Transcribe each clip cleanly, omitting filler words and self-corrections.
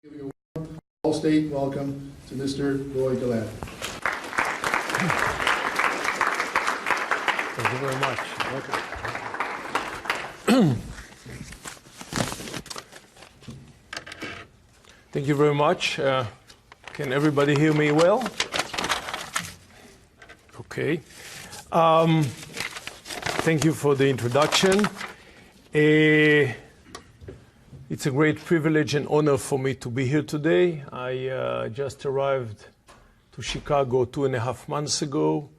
Giving a warm all-state welcome to Mr. Roey Gilad. Thank you very much. Thank you very much. Can everybody hear me well? Okay. Thank you for the introduction. It's a great privilege and honor for me to be here today. I just arrived to Chicago 2.5 months ago.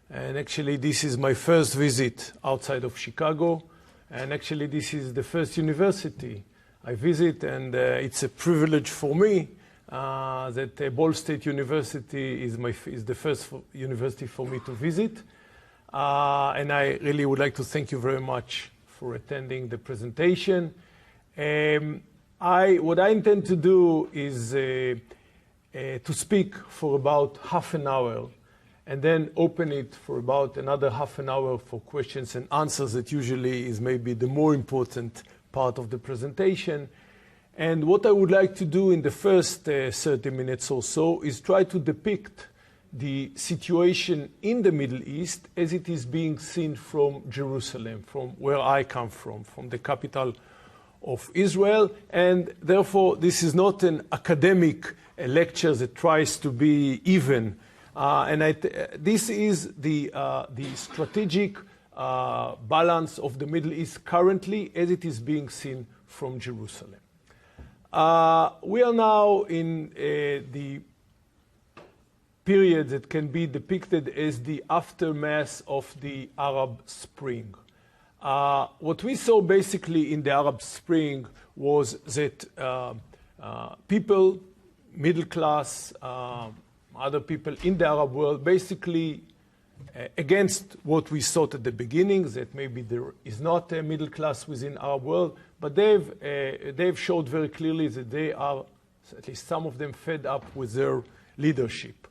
And actually, this is my first visit outside of Chicago. And actually, this is the first university I visit. And it's a privilege for me that Ball State University is the first university for me to visit. And I really would like to thank you very much for attending the presentation. What I intend to do is to speak for about half an hour and then open it for about another half an hour for questions and answers. That usually is maybe the more important part of the presentation. And what I would like to do in the first 30 minutes or so is try to depict the situation in the Middle East as it is being seen from Jerusalem, from where I come from the capital of Israel. And therefore, this is not an academic lecture that tries to be even. This is the strategic balance of the Middle East currently as it is being seen from Jerusalem. We are now in the period that can be depicted as the aftermath of the Arab Spring. What we saw basically in the Arab Spring was that people, middle class, other people in the Arab world, basically against what we thought at the beginning, that maybe there is not a middle class within Arab world, but they've showed very clearly that they are, at least some of them, fed up with their leadership.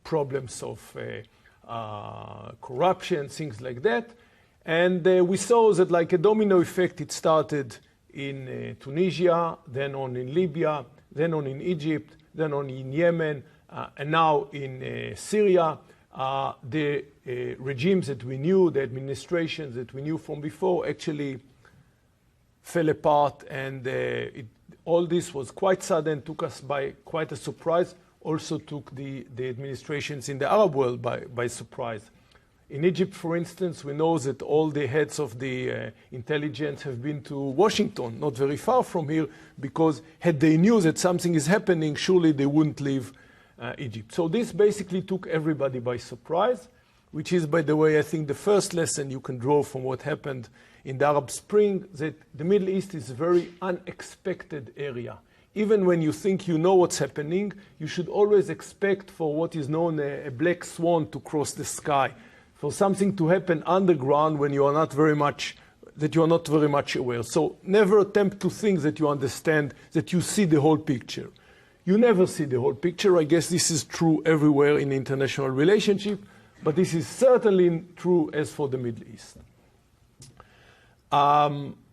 Problems of corruption, things like that. And we saw that like a domino effect, it started in Tunisia, then on in Libya, then on in Egypt, then on in Yemen, and now in Syria. The regimes that we knew, the administrations that we knew from before actually fell apart. And all this was quite sudden, took us by quite a surprise, also took the administrations in the Arab world by surprise. In Egypt, for instance, we know that all the heads of the intelligence have been to Washington, not very far from here, because had they knew that something is happening, surely they wouldn't leave Egypt. So this basically took everybody by surprise, which is, by the way, I think the first lesson you can draw from what happened in the Arab Spring, that the Middle East is a very unexpected area. Even when you think you know what's happening, you should always expect for what is known a black swan to cross the sky, for something to happen underground when you are not very much aware. So never attempt to think that you understand, that you see the whole picture. You never see the whole picture. I guess this is true everywhere in international relationship, but this is certainly true as for the Middle East.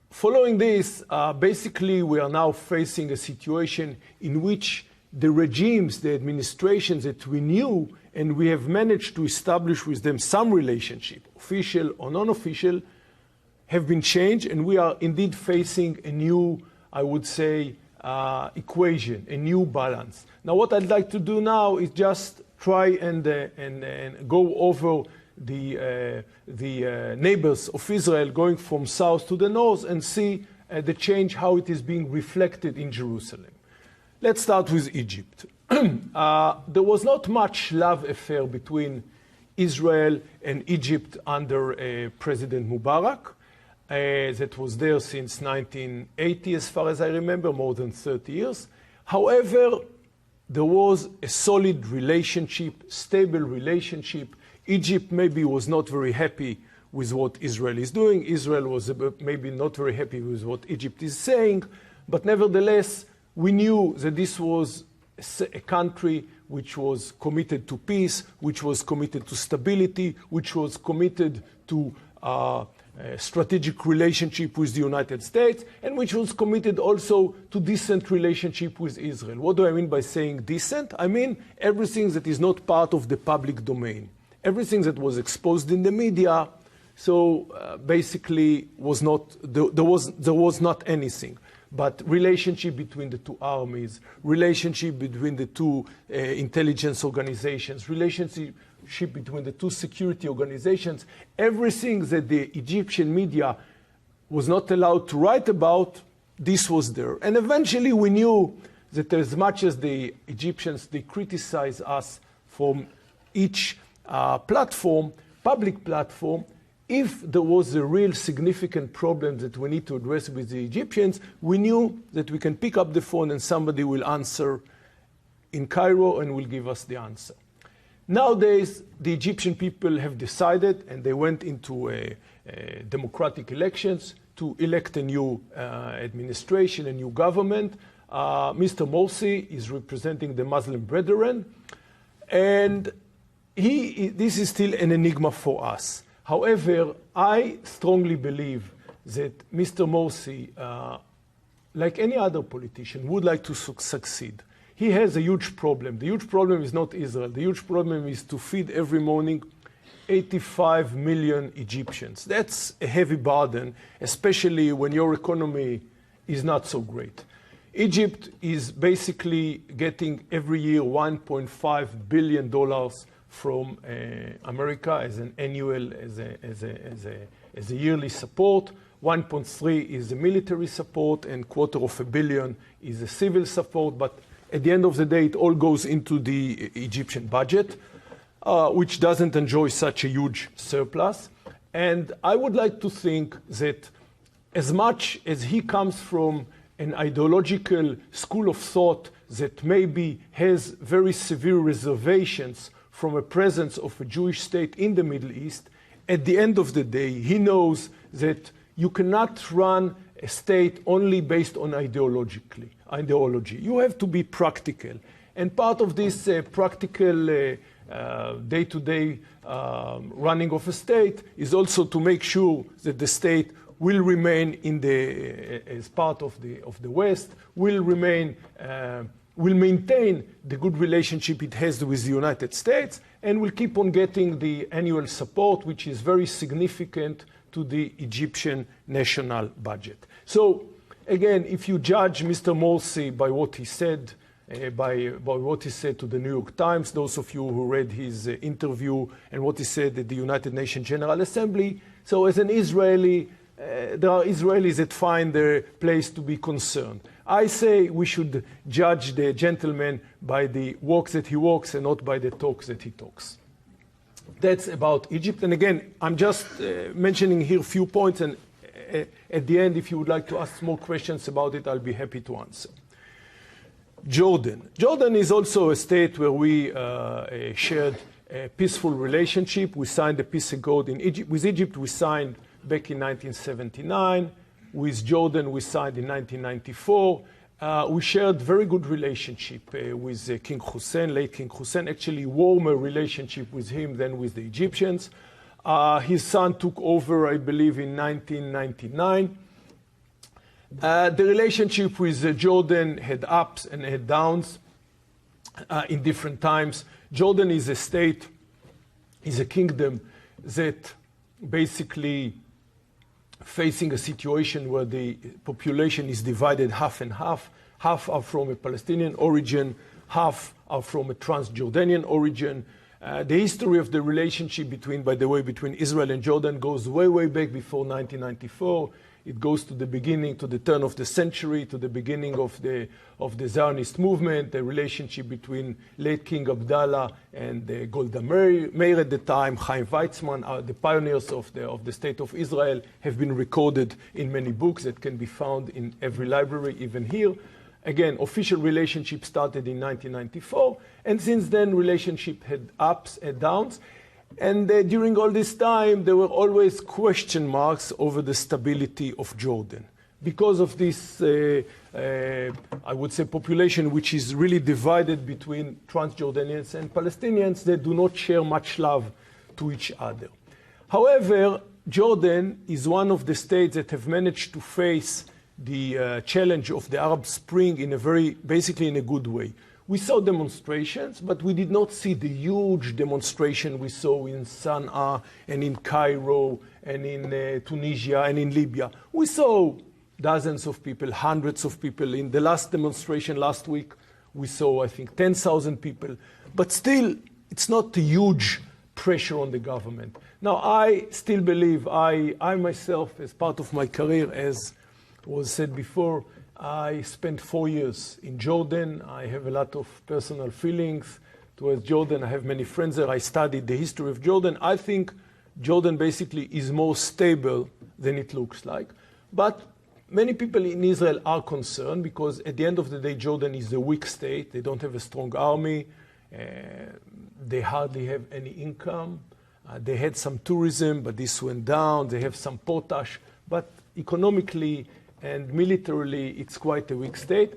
Following this, basically we are now facing a situation in which the regimes, the administrations that we knew and we have managed to establish with them some relationship, official or non-official, have been changed, and we are indeed facing a new, I would say, equation, a new balance. Now, what I'd like to do now is just try and go over the neighbors of Israel, going from south to the north, and see the change, how it is being reflected in Jerusalem. Let's start with Egypt. There was not much love affair between Israel and Egypt under President Mubarak. That was there since 1980, as far as I remember, more than 30 years. However, there was a solid relationship, stable relationship. Egypt maybe was not very happy with what Israel is doing. Israel was maybe not very happy with what Egypt is saying. But nevertheless, we knew that this was a country which was committed to peace, which was committed to stability, which was committed to strategic relationship with the United States, and which was committed also to decent relationship with Israel. What do I mean by saying decent? I mean everything that is not part of the public domain. Everything that was exposed in the media, so basically was not, there was not anything. But relationship between the two armies, relationship between the two intelligence organizations, relationship between the two security organizations, everything that the Egyptian media was not allowed to write about, this was there. And eventually we knew that as much as the Egyptians, they criticize us from each platform, public platform, if there was a real significant problem that we need to address with the Egyptians, we knew that we can pick up the phone and somebody will answer in Cairo and will give us the answer. Nowadays, the Egyptian people have decided, and they went into democratic elections to elect a new administration, a new government. Mr. Morsi is representing the Muslim Brethren, and this is still an enigma for us. However, I strongly believe that Mr. Morsi, like any other politician, would like to succeed. He has a huge problem. The huge problem is not Israel. The huge problem is to feed every morning 85 million Egyptians. That's a heavy burden, especially when your economy is not so great. Egypt is basically getting every year $1.5 billion from America as an annual, as a yearly support. 1.3 is the military support, and $250 million is the civil support. But at the end of the day, it all goes into the Egyptian budget, which doesn't enjoy such a huge surplus. And I would like to think that as much as he comes from an ideological school of thought that maybe has very severe reservations from a presence of a Jewish state in the Middle East, at the end of the day, he knows that you cannot run a state only based on ideology. You have to be practical. And part of this practical day-to-day running of a state is also to make sure that the state will remain as part of the West, will maintain the good relationship it has with the United States, and will keep on getting the annual support, which is very significant to the Egyptian national budget. So, again, if you judge Mr. Morsi by what he said, by what he said to the New York Times, those of you who read his interview, and what he said at the United Nations General Assembly, so as an Israeli, there are Israelis that find their place to be concerned. I say we should judge the gentleman by the walks that he walks and not by the talks that he talks. That's about Egypt. And again, I'm just mentioning here a few points, and at the end, if you would like to ask more questions about it, I'll be happy to answer. Jordan. Jordan is also a state where we shared a peaceful relationship. We signed a peace accord in Egypt. With Egypt, we signed back in 1979. With Jordan, we signed in 1994. We shared very good relationship with King Hussein, late King Hussein, actually warmer relationship with him than with the Egyptians. His son took over, I believe, in 1999. The relationship with Jordan had ups and had downs in different times. Jordan is a state, is a kingdom that basically facing a situation where the population is divided half and half. Half are from a Palestinian origin, half are from a Transjordanian origin. The history of the relationship between Israel and Jordan goes way, way back before 1994. It goes to the beginning, to the turn of the century, to the beginning of the Zionist movement, the relationship between late King Abdallah and Golda Meir at the time, Chaim Weizmann, the pioneers of the State of Israel, have been recorded in many books that can be found in every library, even here. Again, official relationship started in 1994, and since then, relationship had ups and downs. And during all this time, there were always question marks over the stability of Jordan. Because of this, I would say, population which is really divided between Transjordanians and Palestinians that do not share much love to each other. However, Jordan is one of the states that have managed to face the challenge of the Arab Spring basically in a good way. We saw demonstrations, but we did not see the huge demonstration we saw in Sana'a and in Cairo and in Tunisia and in Libya. We saw dozens of people, hundreds of people. In the last demonstration last week, we saw, I think, 10,000 people. But still, it's not a huge pressure on the government. Now, I still believe, I myself, as part of my career, as was said before, I spent 4 years in Jordan. I have a lot of personal feelings towards Jordan. I have many friends there. I studied the history of Jordan. I think Jordan basically is more stable than it looks like. But many people in Israel are concerned because at the end of the day, Jordan is a weak state. They don't have a strong army. They hardly have any income. They had some tourism, but this went down. They have some potash. But economically and militarily, it's quite a weak state.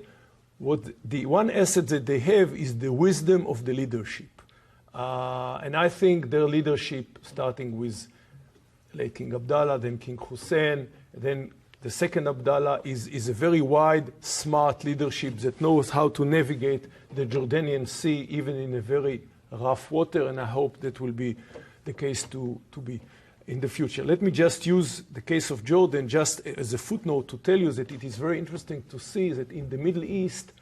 The one asset that they have is the wisdom of the leadership. And I think their leadership, starting with late King Abdullah, then King Hussein, then the second Abdullah, is a very wide, smart leadership that knows how to navigate the Jordanian Sea, even in a very rough water, and I hope that will be the case to be in the future. Let me just use the case of Jordan just as a footnote to tell you that it is very interesting to see that in the Middle East,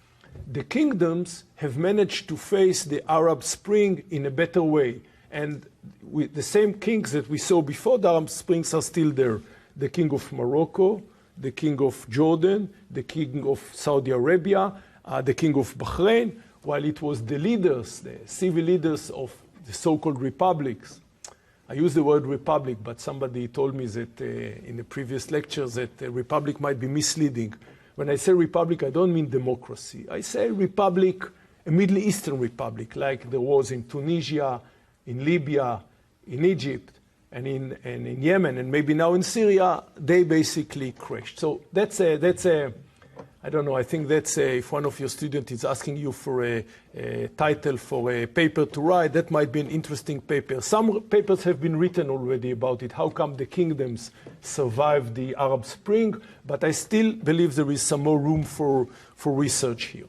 the kingdoms have managed to face the Arab Spring in a better way. And the same kings that we saw before the Arab Springs are still there. The king of Morocco, the king of Jordan, the king of Saudi Arabia, the king of Bahrain, while it was the leaders, the civil leaders of the so-called republics. I use the word republic, but somebody told me that in the previous lectures that republic might be misleading. When I say republic, I don't mean democracy. I say republic, a Middle Eastern republic, like there was in Tunisia, in Libya, in Egypt, and in Yemen, and maybe now in Syria. They basically crashed. So that's a I don't know, I think that's if one of your students is asking you for a title for a paper to write, that might be an interesting paper. Some papers have been written already about it, how come the kingdoms survived the Arab Spring, but I still believe there is some more room for research here.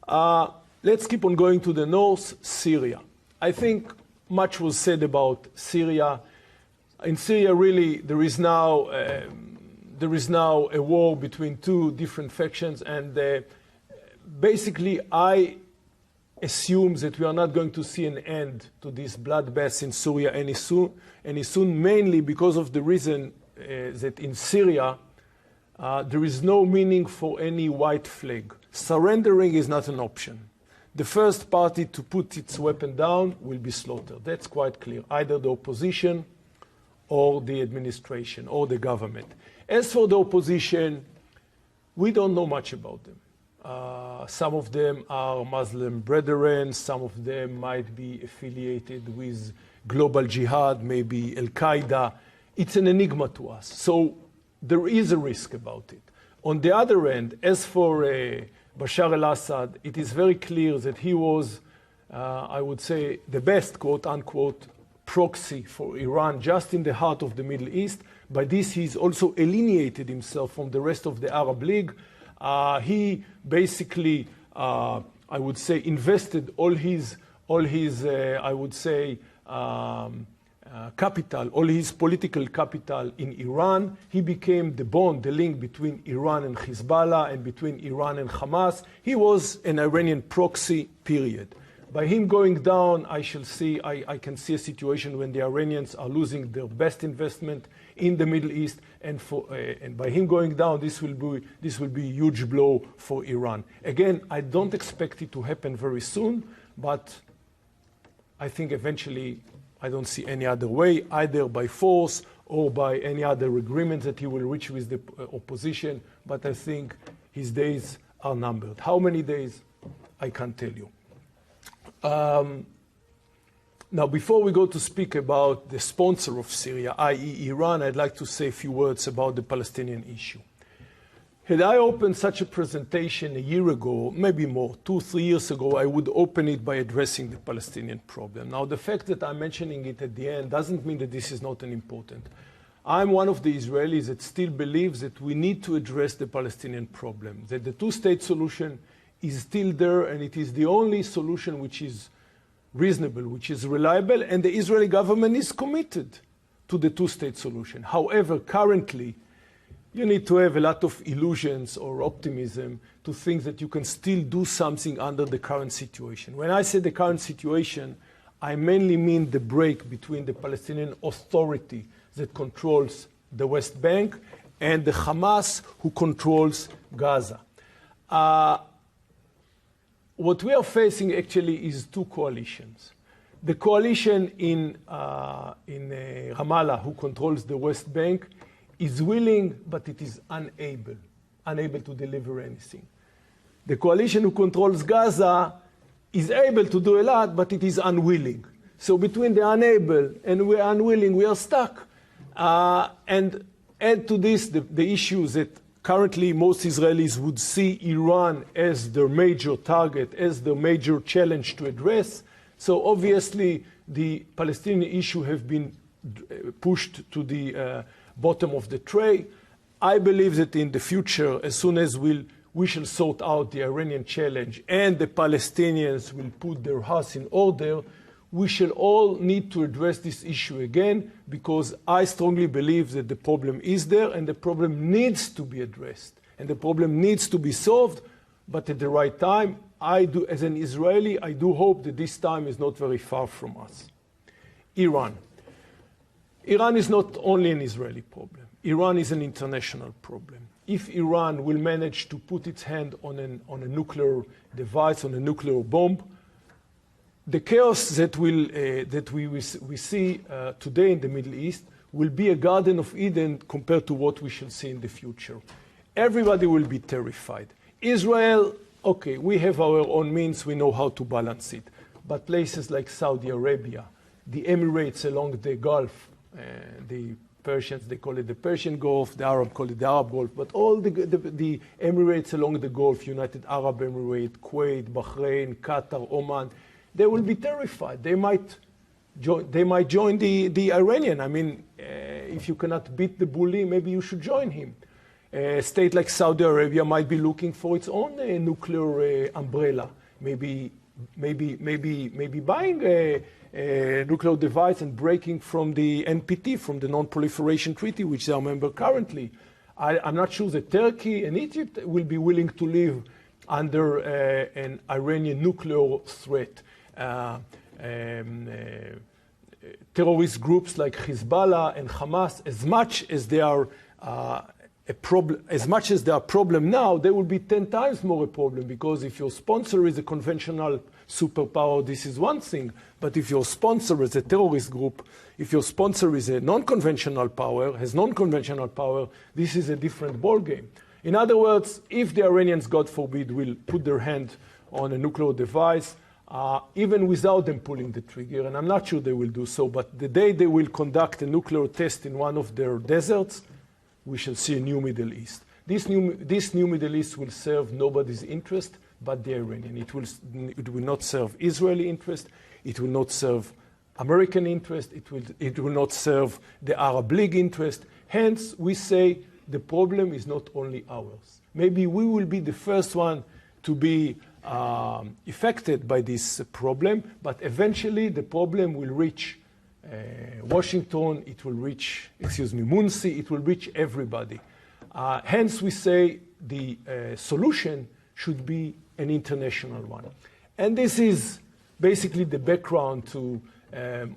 Let's keep on going to the north, Syria. I think much was said about Syria. In Syria, really, there is now a war between two different factions, and basically I assume that we are not going to see an end to this bloodbath in Syria any soon, mainly because of the reason that in Syria there is no meaning for any white flag. Surrendering is not an option. The first party to put its weapon down will be slaughtered. That's quite clear, either the opposition or the administration or the government. As for the opposition, we don't know much about them. Some of them are Muslim brethren, some of them might be affiliated with global jihad, maybe Al-Qaeda. It's an enigma to us. So there is a risk about it. On the other end, as for Bashar al-Assad, it is very clear that he was, I would say, the best, quote unquote, proxy for Iran just in the heart of the Middle East. By this, he's also alienated himself from the rest of the Arab League. He basically, I would say, invested all his I would say, capital, all his political capital in Iran. He became the bond, the link between Iran and Hezbollah and between Iran and Hamas. He was an Iranian proxy, period. By him going down, I can see a situation when the Iranians are losing their best investment in the Middle East, and by him going down, this will be a huge blow for Iran. Again, I don't expect it to happen very soon, but I think eventually I don't see any other way, either by force or by any other agreement that he will reach with the opposition. But I think his days are numbered. How many days? I can't tell you. Now, before we go to speak about the sponsor of Syria, i.e. Iran, I'd like to say a few words about the Palestinian issue. Had I opened such a presentation a year ago, maybe more, 2-3 years ago, I would open it by addressing the Palestinian problem. Now, the fact that I'm mentioning it at the end doesn't mean that this is not an important. I'm one of the Israelis that still believes that we need to address the Palestinian problem, that the two-state solution is still there, and it is the only solution which is reasonable, which is reliable, and the Israeli government is committed to the two-state solution. However, currently, you need to have a lot of illusions or optimism to think that you can still do something under the current situation. When I say the current situation, I mainly mean the break between the Palestinian Authority that controls the West Bank and the Hamas who controls Gaza. What we are facing actually is two coalitions. The coalition in Ramallah, who controls the West Bank, is willing, but it is unable to deliver anything. The coalition who controls Gaza is able to do a lot, but it is unwilling. So between the unable and we are unwilling, we are stuck. And add to this the issues that currently most Israelis would see Iran as their major target, as the major challenge to address. So obviously, the Palestinian issue have been pushed to the bottom of the tray. I believe that in the future, as soon as we shall sort out the Iranian challenge and the Palestinians will put their house in order, we shall all need to address this issue again, because I strongly believe that the problem is there and the problem needs to be addressed and the problem needs to be solved, but at the right time. As an Israeli, I do hope that this time is not very far from us. Iran. Iran is not only an Israeli problem. Iran is an international problem. If Iran will manage to put its hand on a nuclear device, on a nuclear bomb, the chaos that we see today in the Middle East will be a Garden of Eden compared to what we shall see in the future. Everybody will be terrified. Israel, okay, we have our own means, we know how to balance it. But places like Saudi Arabia, the Emirates along the Gulf, the Persians, they call it the Persian Gulf, the Arabs call it the Arab Gulf, but all the Emirates along the Gulf, United Arab Emirates, Kuwait, Bahrain, Qatar, Oman, they will be terrified. They might join the Iranian. I mean, if you cannot beat the bully, maybe you should join him. A state like Saudi Arabia might be looking for its own nuclear umbrella. Maybe buying a nuclear device and breaking from the NPT, from the Non-Proliferation Treaty, which they are a member currently. I'm not sure that Turkey and Egypt will be willing to live under an Iranian nuclear threat. Terrorist groups like Hezbollah and Hamas, as much as they are a problem now, they will be 10 times more a problem, because if your sponsor is a conventional superpower, this is one thing. But if your sponsor is a terrorist group, if your sponsor is a non-conventional power, has non-conventional power, this is a different ballgame. In other words, if the Iranians, God forbid, will put their hand on a nuclear device, even without them pulling the trigger, and I'm not sure they will do so, but the day they will conduct a nuclear test in one of their deserts, we shall see a new Middle East. This new Middle East will serve nobody's interest but the Iranian. It will not serve Israeli interest. It will not serve American interest. It will not serve the Arab League interest. Hence, we say the problem is not only ours. Maybe we will be the first one to be affected by this problem, but eventually the problem will reach Washington, it will reach, Muncie, it will reach everybody. Hence, we say the solution should be an international one. And this is basically the background to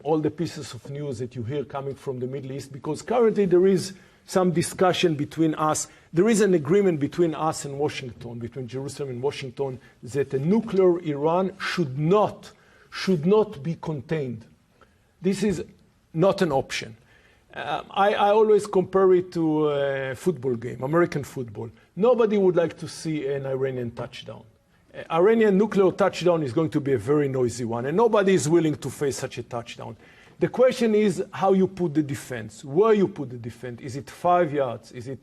all the pieces of news that you hear coming from the Middle East, because currently there is some discussion between us. There is an agreement between us and Washington, between Jerusalem and Washington, that a nuclear Iran should not be contained. This is not an option. I always compare it to a football game, American football. Nobody would like to see an Iranian touchdown. Iranian nuclear touchdown is going to be a very noisy one, and nobody is willing to face such a touchdown. The question is how you put the defense, where you put the defense. Is it 5 yards? Is it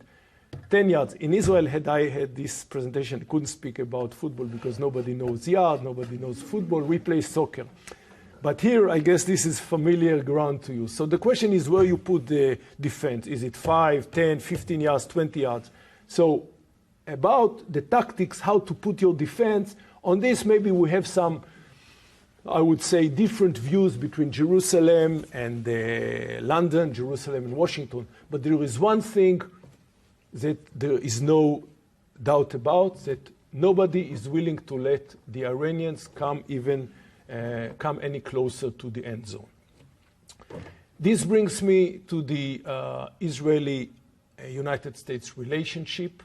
10 yards? In Israel, I had this presentation, I couldn't speak about football because nobody knows yard, nobody knows football. We play soccer. But here, I guess this is familiar ground to you. So the question is where you put the defense. Is it 5, 10, 15 yards, 20 yards? So about the tactics, how to put your defense, on this maybe we have some, I would say, different views between Jerusalem and London, Jerusalem and Washington. But there is one thing that there is no doubt about, that nobody is willing to let the Iranians come any closer to the end zone. This brings me to the Israeli-United States relationship.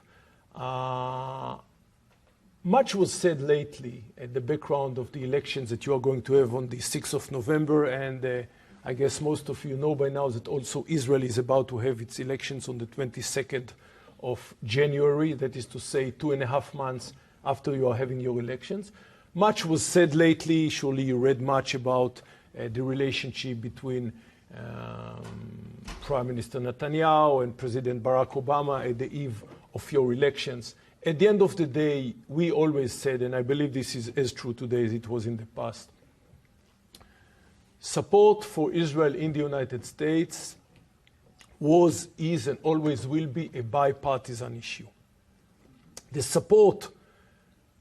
Much was said lately at the background of the elections that you are going to have on the 6th of November, and I guess most of you know by now that also Israel is about to have its elections on the 22nd of January, that is to say 2.5 months after you are having your elections. Much was said lately, surely you read much about the relationship between Prime Minister Netanyahu and President Barack Obama at the eve of your elections. At the end of the day, we always said, and I believe this is as true today as it was in the past, support for Israel in the United States was, is, and always will be a bipartisan issue. The support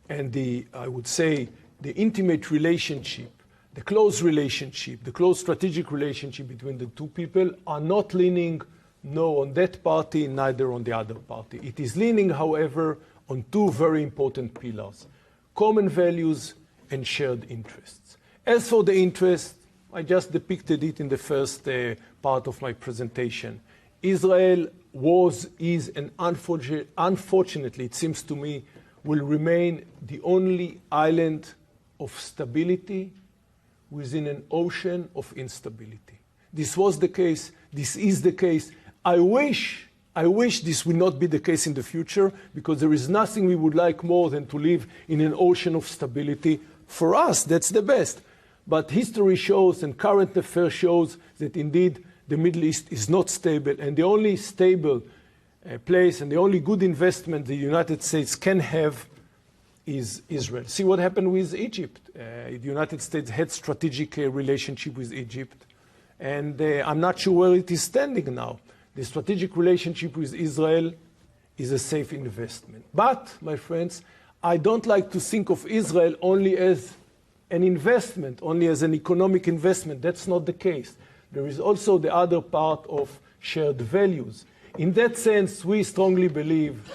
and I would say, the intimate relationship, the close relationship, the close strategic relationship between the two people are not leaning no on that party, neither on the other party. It is leaning, however, on two very important pillars: common values and shared interests. As for the interests, I just depicted it in the first part of my presentation. Israel was, is, and unfortunately, it seems to me, will remain the only island of stability within an ocean of instability. This was the case. This is the case. I wish this will not be the case in the future, because there is nothing we would like more than to live in an ocean of stability. For us, that's the best. But history shows and current affairs shows that indeed the Middle East is not stable, and the only stable place and the only good investment the United States can have is Israel. See what happened with Egypt. The United States had strategic relationship with Egypt, and I'm not sure where it is standing now. The strategic relationship with Israel is a safe investment. But, my friends, I don't like to think of Israel only as an investment, only as an economic investment. That's not the case. There is also the other part of shared values. In that sense, we strongly believe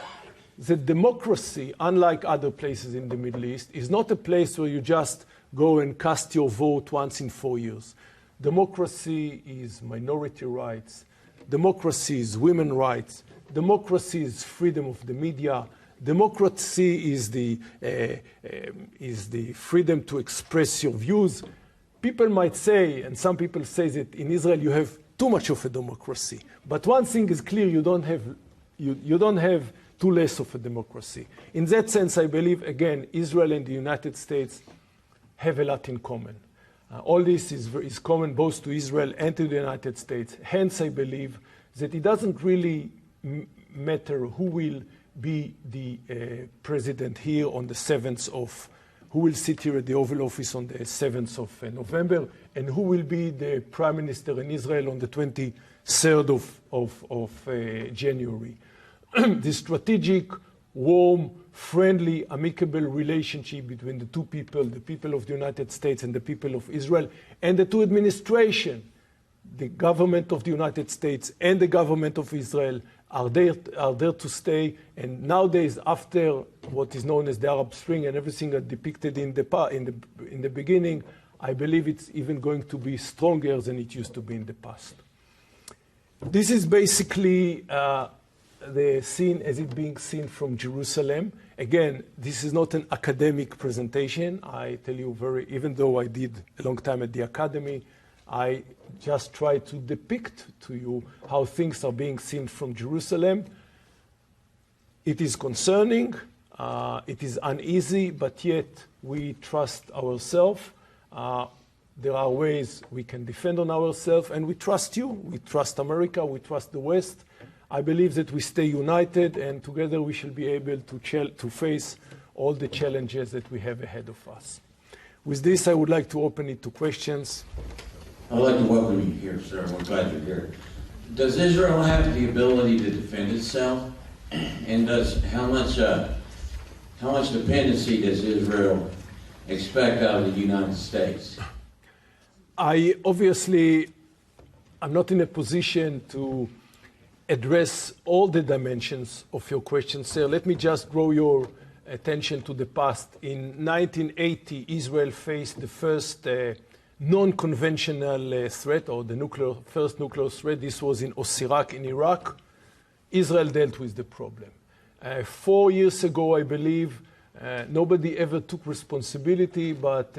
that democracy, unlike other places in the Middle East, is not a place where you just go and cast your vote once in 4 years. Democracy is minority rights. Democracy is women's rights. Democracy is freedom of the media. Democracy is the freedom to express your views. People might say, and some people say, that in Israel you have too much of a democracy. But one thing is clear: you don't have too less of a democracy. In that sense, I believe, again, Israel and the United States have a lot in common. All this is common both to Israel and to the United States. Hence, I believe that it doesn't really matter who will be the president here on the 7th of, who will sit here at the Oval Office on the 7th of November, and who will be the prime minister in Israel on the 23rd of January. The strategic, warm, friendly, amicable relationship between the two people, the people of the United States and the people of Israel, and the two administrations, the government of the United States and the government of Israel, are there to stay. And nowadays, after what is known as the Arab Spring and everything depicted in the beginning, I believe it's even going to be stronger than it used to be in the past. This is basically the scene as it being seen from Jerusalem. Again, this is not an academic presentation. I tell you even though I did a long time at the academy, I just try to depict to you how things are being seen from Jerusalem. It is concerning, it is uneasy, but yet we trust ourselves. There are ways we can defend on ourselves, and we trust you, we trust America, we trust the West. I believe that we stay united, and together we shall be able to face all the challenges that we have ahead of us. With this, I would like to open it to questions. I'd like to welcome you here, sir. We're glad you're here. Does Israel have the ability to defend itself? And how much dependency does Israel expect out of the United States? I'm not in a position to address all the dimensions of your question, sir. Let me just draw your attention to the past. In 1980, Israel faced the first non-conventional threat, or the first nuclear threat. This was in Osirak in Iraq. Israel dealt with the problem. 4 years ago, I believe, nobody ever took responsibility, but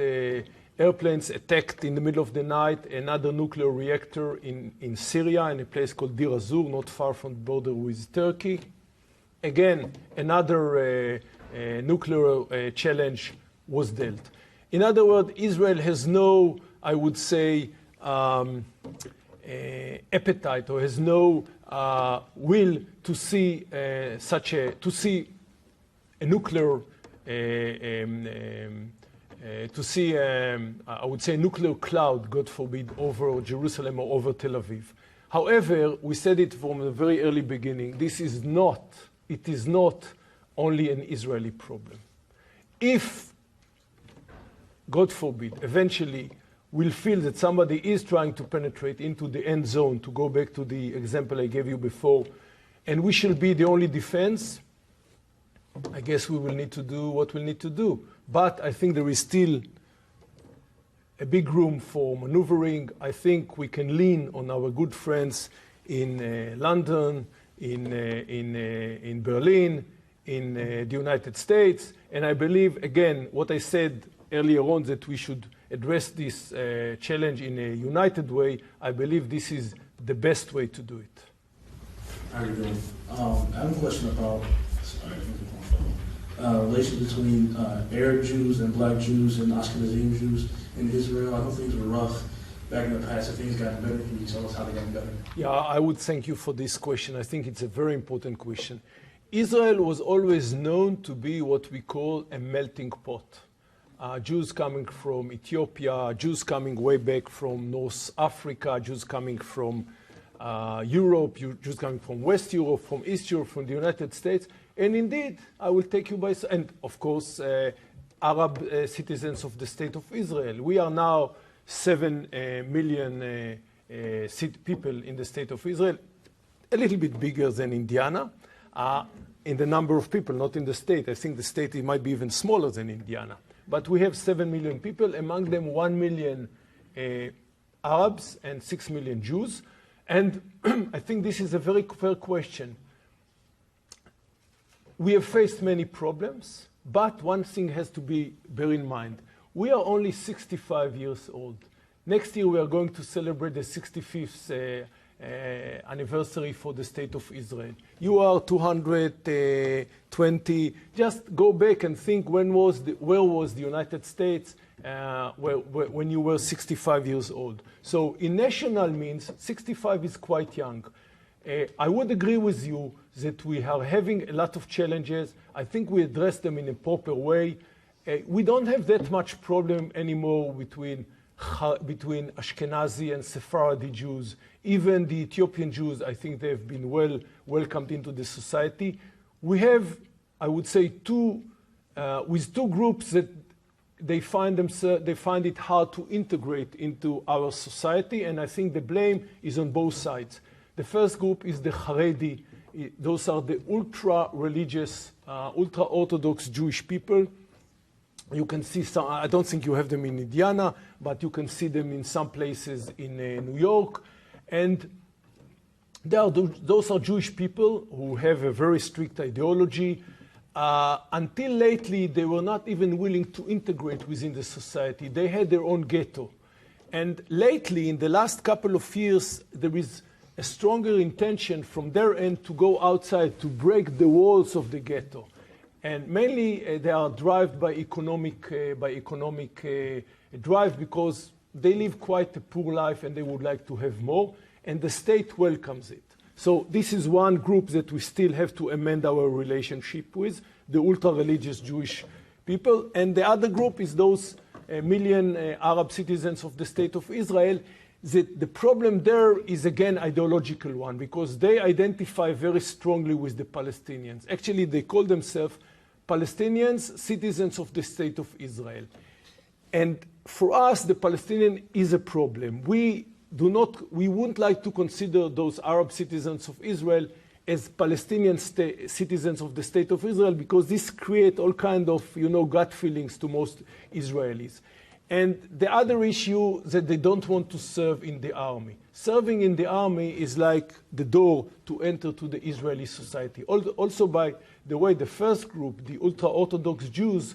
airplanes attacked in the middle of the night another nuclear reactor in Syria, in a place called Deir ez-Zor, not far from the border with Turkey. Again, another nuclear challenge was dealt. In other words, Israel has no, I would say, appetite, or has no will to see a nuclear, I would say, a nuclear cloud, God forbid, over Jerusalem or over Tel Aviv. However, we said it from the very early beginning, it is not only an Israeli problem. If, God forbid, eventually we'll feel that somebody is trying to penetrate into the end zone, to go back to the example I gave you before, and we shall be the only defense, I guess we will need to do what we need to do. But I think there is still a big room for maneuvering. I think we can lean on our good friends in London, in Berlin, in the United States. And I believe, again, what I said earlier on, that we should address this challenge in a united way. I believe this is the best way to do it. How are you doing? I have a question about relation between Arab Jews and Black Jews and Ashkenazim Jews in Israel. I know things were rough back in the past. If things got better, can you tell us how they got better? Yeah, I would thank you for this question. I think it's a very important question. Israel was always known to be what we call a melting pot. Jews coming from Ethiopia, Jews coming way back from North Africa, Jews coming from Europe, Jews coming from West Europe, from East Europe, from the United States. And indeed, I will take you by, and of course, Arab citizens of the State of Israel. We are now 7 million people in the State of Israel, a little bit bigger than Indiana, in the number of people, not in the state. I think the state might be even smaller than Indiana. But we have 7 million people, among them 1 million Arabs and 6 million Jews. And I think this is a very fair question. We have faced many problems, but one thing has to be bear in mind. We are only 65 years old. Next year we are going to celebrate the 65th anniversary for the State of Israel. You are 220. Just go back and think where was the United States when you were 65 years old. So in national means, 65 is quite young. I would agree with you that we are having a lot of challenges. I think we address them in a proper way. We don't have that much problem anymore between Ashkenazi and Sephardi Jews. Even the Ethiopian Jews, I think they have been well welcomed into the society. We have, I would say, two groups that they find it hard to integrate into our society, and I think the blame is on both sides. The first group is the Haredi. Those are the ultra-religious, ultra-Orthodox Jewish people. You can see some, I don't think you have them in Indiana, but you can see them in some places in New York. And those are Jewish people who have a very strict ideology. Until lately, they were not even willing to integrate within the society. They had their own ghetto. And lately, in the last couple of years, there is a stronger intention from their end to go outside, to break the walls of the ghetto. And mainly they are driven by economic drive, because they live quite a poor life and they would like to have more, and the state welcomes it. So this is one group that we still have to amend our relationship with, the ultra-religious Jewish people. And the other group is those million Arab citizens of the State of Israel, that the problem there is again ideological one, because they identify very strongly with the Palestinians. Actually, they call themselves Palestinians, citizens of the State of Israel. And for us, the Palestinian is a problem. We wouldn't like to consider those Arab citizens of Israel as Palestinian citizens of the State of Israel, because this creates all kind of, gut feelings to most Israelis. And the other issue that they don't want to serve in the army. Serving in the army is like the door to enter to the Israeli society. Also, by the way, the first group, the ultra-Orthodox Jews,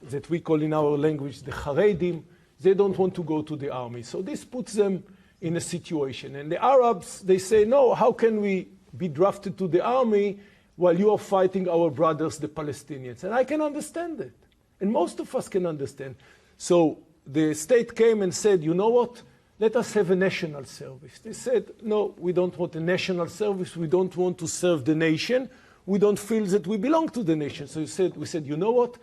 that we call in our language the Haredim, they don't want to go to the army. So this puts them in a situation. And the Arabs, they say, no, how can we be drafted to the army while you are fighting our brothers, the Palestinians? And I can understand it. And most of us can understand. So the state came and said, you know what? Let us have a national service. They said, no, we don't want a national service. We don't want to serve the nation. We don't feel that we belong to the nation. So we said, you know what?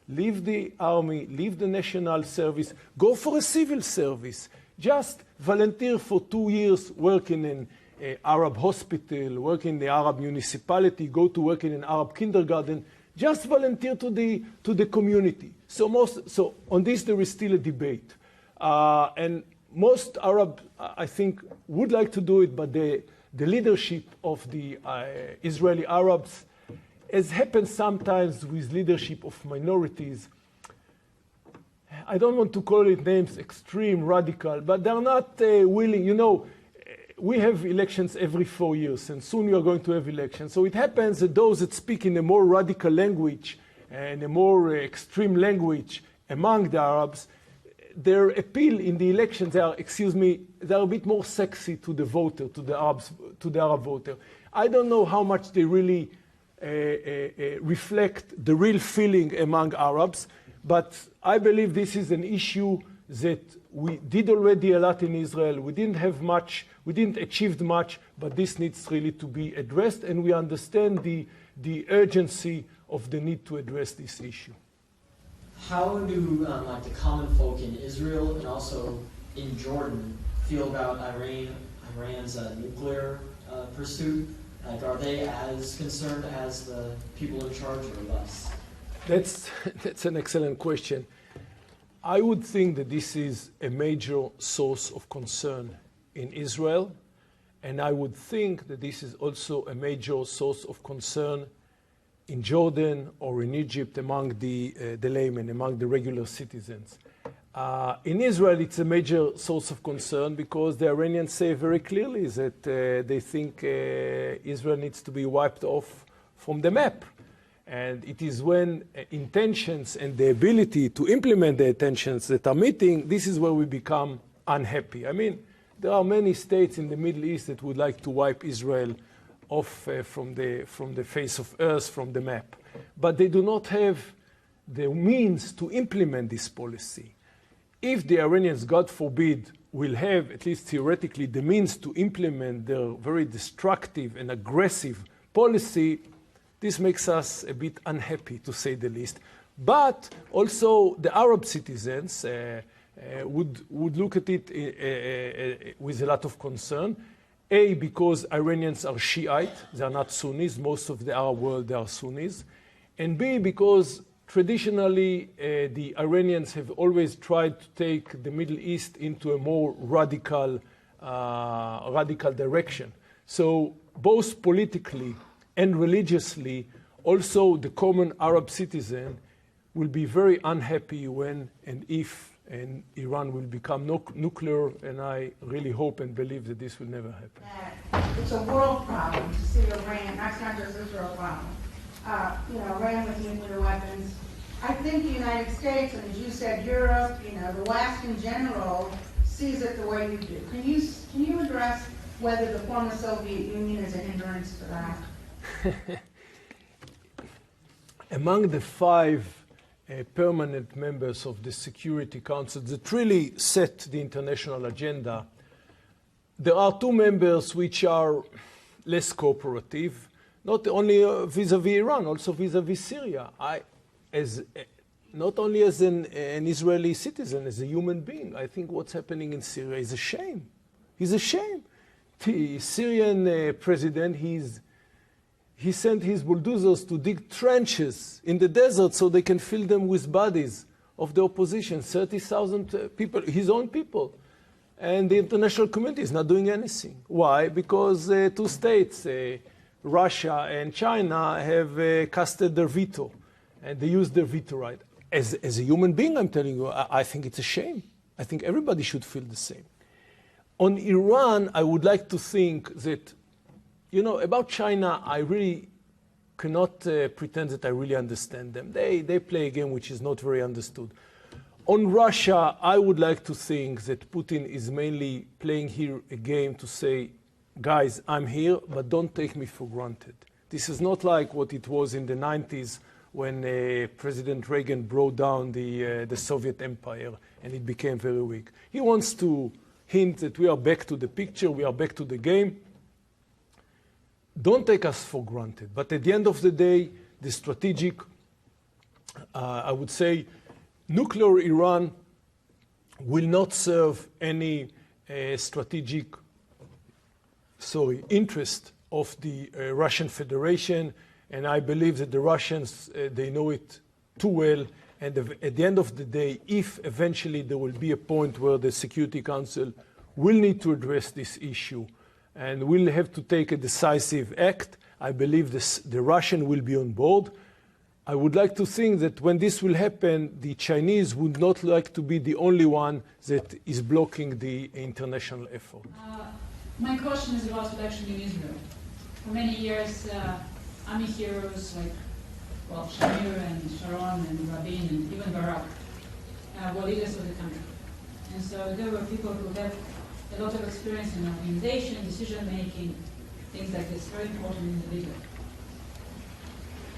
Leave the army, leave the national service, go for a civil service. Just volunteer for 2 years working in an Arab hospital, work in the Arab municipality, go to work in an Arab kindergarten. Just volunteer to the community. So on this there is still a debate. And most Arab, I think, would like to do it, but the leadership of the Israeli Arabs, as happens sometimes with leadership of minorities, I don't want to call it names, extreme, radical, but they're not willing. We have elections every 4 years, and soon we are going to have elections. So it happens that those that speak in a more radical language and a more extreme language among the Arabs, their appeal in the elections, they are a bit more sexy to the voter, to the Arab voter. I don't know how much they really reflect the real feeling among Arabs, but I believe this is an issue that we did already a lot in Israel. We didn't have much, we didn't achieve much, but this needs really to be addressed, and we understand the urgency of the need to address this issue. How do the common folk in Israel and also in Jordan feel about Iran's nuclear pursuit? Are they as concerned as the people in charge or less? That's an excellent question. I would think that this is a major source of concern in Israel, and I would think that this is also a major source of concern in Jordan or in Egypt among the laymen, among the regular citizens. In Israel, it's a major source of concern because the Iranians say very clearly that they think Israel needs to be wiped off from the map. And it is when intentions and the ability to implement the intentions that are meeting, this is where we become unhappy. I mean, there are many states in the Middle East that would like to wipe Israel off from the face of earth, from the map. But they do not have the means to implement this policy. If the Iranians, God forbid, will have, at least theoretically, the means to implement their very destructive and aggressive policy, this makes us a bit unhappy, to say the least. But also the Arab citizens would look at it with a lot of concern. A, because Iranians are Shiite, they are not Sunnis. Most of the Arab world, they are Sunnis. And B, because traditionally the Iranians have always tried to take the Middle East into a more radical direction. So both politically and religiously, also the common Arab citizen will be very unhappy when and if Iran will become nuclear, and I really hope and believe that this will never happen. It's a world problem to see Iran, that's not just Israel problem. Iran with nuclear weapons. I think the United States, and as you said, Europe, the West in general, sees it the way you do. Can you address whether the former Soviet Union is a hindrance to that? Among the 5 permanent members of the Security Council that really set the international agenda, there are 2 members which are less cooperative, not only vis-à-vis Iran, also vis-à-vis Syria. not only as an Israeli citizen, as a human being. I think what's happening in Syria is a shame. It's a shame. The Syrian president, he sent his bulldozers to dig trenches in the desert so they can fill them with bodies of the opposition, 30,000 people, his own people. And the international community is not doing anything. Why? Because two states, Russia and China, have casted their veto. And they use their veto right. As a human being, I'm telling you, I think it's a shame. I think everybody should feel the same. On Iran, I would like to think that, you know, about China, I really cannot pretend that I really understand them. They play a game which is not very understood. On Russia, I would like to think that Putin is mainly playing here a game to say, guys, I'm here, but don't take me for granted. This is not like what it was in the 90s when President Reagan brought down the Soviet empire and it became very weak. He wants to hint that we are back to the picture, we are back to the game. Don't take us for granted. But at the end of the day, the strategic, I would say, nuclear Iran will not serve any strategic interest of the Russian Federation. And I believe that the Russians, they know it too well. And at the end of the day, if eventually there will be a point where the Security Council will need to address this issue and will have to take a decisive act, I believe the Russian will be on board. I would like to think that when this will happen, the Chinese would not like to be the only one that is blocking the international effort. My question is about election in Israel. For many years, army heroes like Shamir and Sharon and Rabin and even Barak were leaders of the country. And so there were people who had a lot of experience in organization, decision-making, things like this, very important individual.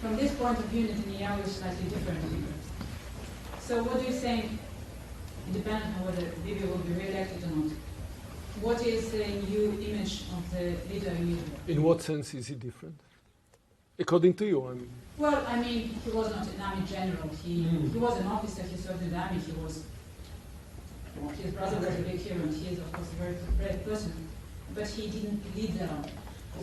From this point of view, Netanyahu is slightly different. So what do you think, independent of whether Bibi will be re-elected or not, what is the new image of the leader in Israel? In what sense is he different? According to you, I mean. Well, I mean, he was not an army general. He was an officer, he served in the army, his brother was a big hero, and he is, of course, a very brave person. But he didn't lead the army.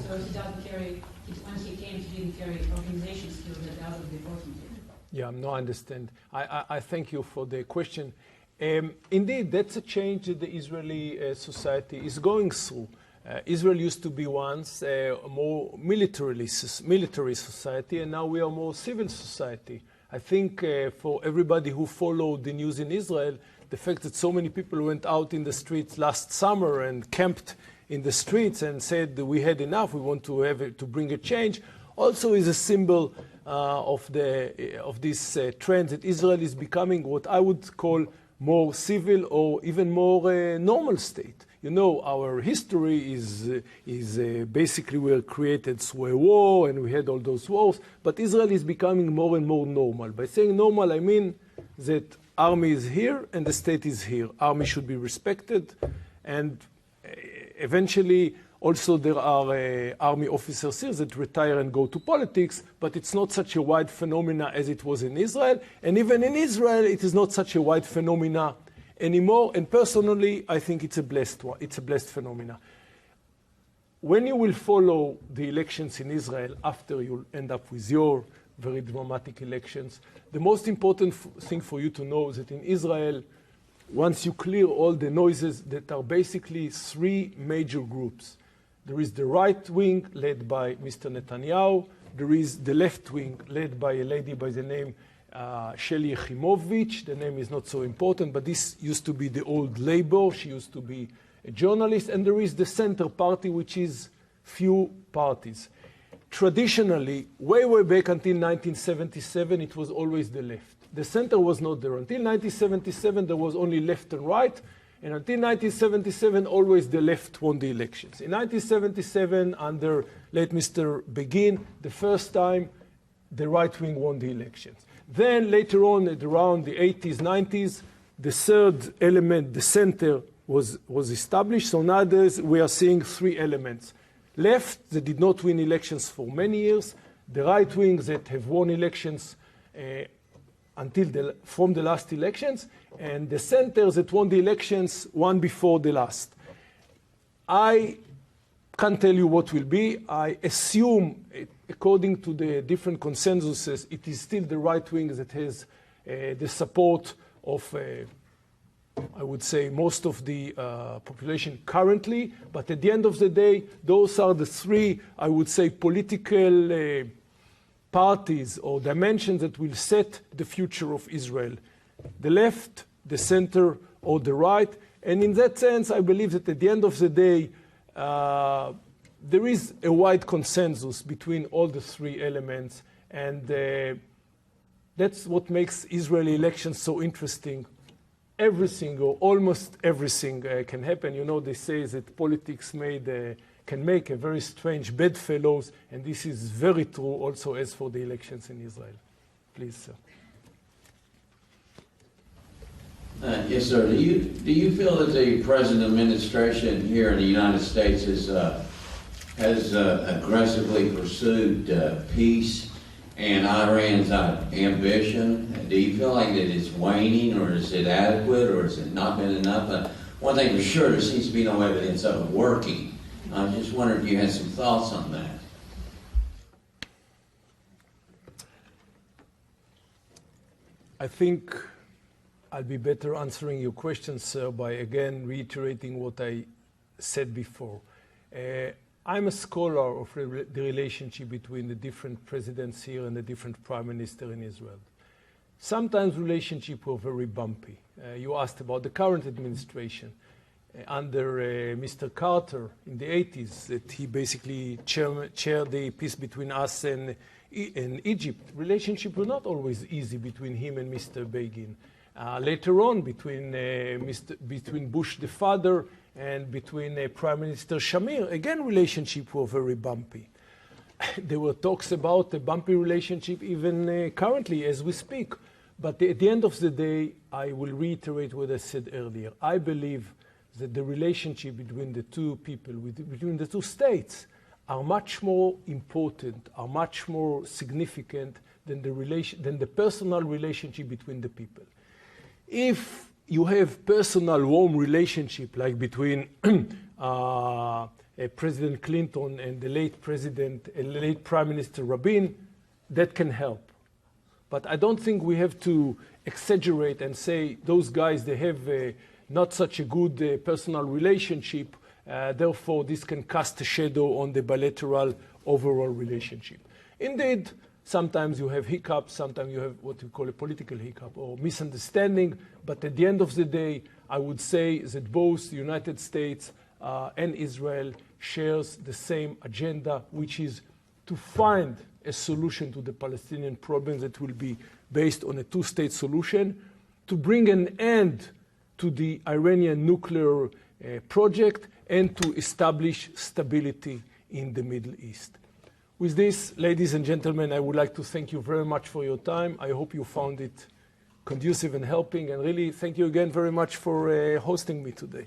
So he doesn't carry, when he came, he didn't carry organization skills that the others before him did. Yeah, no, I understand. I thank you for the question. Indeed, that's a change that the Israeli society is going through. Israel used to be once a more military society, and now we are more civil society. I think for everybody who followed the news in Israel, the fact that so many people went out in the streets last summer and camped in the streets and said that we had enough, we want to bring a change, also is a symbol of this trend that Israel is becoming what I would call more civil or even more normal state. You know, our history is basically we were created through a war and we had all those wars, but Israel is becoming more and more normal. By saying normal, I mean that army is here and the state is here. Army should be respected, and eventually also there are army officers here that retire and go to politics, but it's not such a wide phenomena as it was in Israel. And even in Israel, it is not such a wide phenomena anymore. And personally, I think it's a blessed one. It's a blessed phenomena. When you will follow the elections in Israel after you'll end up with your very dramatic elections, the most important thing for you to know is that in Israel, once you clear all the noises, that are basically three major groups. There is the right wing, led by Mr. Netanyahu. There is the left wing, led by a lady by the name Sheli Yachimovich. The name is not so important, but this used to be the old Labor. She used to be a journalist. And there is the center party, which is few parties. Traditionally, way back until 1977, it was always the left. The center was not there. Until 1977, there was only left and right. And until 1977, always the left won the elections. In 1977, under late Mr. Begin, the first time the right wing won the elections. Then later on, at around the 80s, 90s, the third element, the center, was established. So now we are seeing three elements. Left, that did not win elections for many years. The right wing that have won elections from the last elections, and the centers that won the elections one before the last. I can't tell you what will be. I assume, according to the different consensuses, it is still the right wing that has the support of, I would say, most of the population currently. But at the end of the day, those are the three, I would say, political parties or dimensions that will set the future of Israel. The left, the center, or the right. And in that sense, I believe that at the end of the day, there is a wide consensus between all the three elements. And that's what makes Israeli elections so interesting. Everything, or almost everything, can happen. You know, they say that politics can make a very strange bedfellows, and this is very true also as for the elections in Israel. Please, sir. Yes, sir. Do you feel that the present administration here in the United States has aggressively pursued peace and Iran's ambition? Do you feel like that it's waning, or is it adequate, or has it not been enough? One thing for sure, there seems to be no evidence of it working. I just wondered if you had some thoughts on that. I think I'll be better answering your question, sir, by again reiterating what I said before. I'm a scholar of the relationship between the different presidents here and the different prime minister in Israel. Sometimes relationships were very bumpy. You asked about the current administration. Under Mr. Carter in the 80s, that he basically chaired the peace between us and Egypt. Relationships were not always easy between him and Mr. Begin. Later on, between Bush the father and between Prime Minister Shamir, again, relationships were very bumpy. There were talks about a bumpy relationship even currently as we speak. But at the end of the day, I will reiterate what I said earlier. I believe that the relationship between the two people, between the two states, are much more important, are much more significant than the personal relationship between the people. If you have personal warm relationship like between President Clinton and the late Prime Minister Rabin, that can help. But I don't think we have to exaggerate and say those guys, they have not such a good personal relationship, therefore this can cast a shadow on the bilateral overall relationship. Indeed, sometimes you have hiccups, sometimes you have what we call a political hiccup or misunderstanding, but at the end of the day, I would say that both the United States and Israel shares the same agenda, which is to find a solution to the Palestinian problem that will be based on a two-state solution, to bring an end to the Iranian nuclear project, and to establish stability in the Middle East. With this, ladies and gentlemen, I would like to thank you very much for your time. I hope you found it conducive and helping, and really thank you again very much for hosting me today.